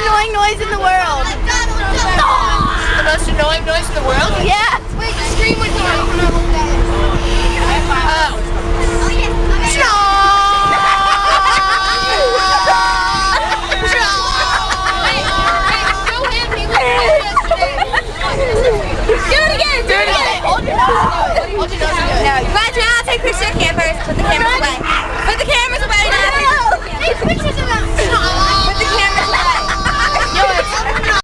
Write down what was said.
annoying noise in the world. The most annoying noise in the world? Yeah. Wait, scream with me. I'll take pictures of campers. Put the cameras away. Put the cameras away now. Take pictures of them.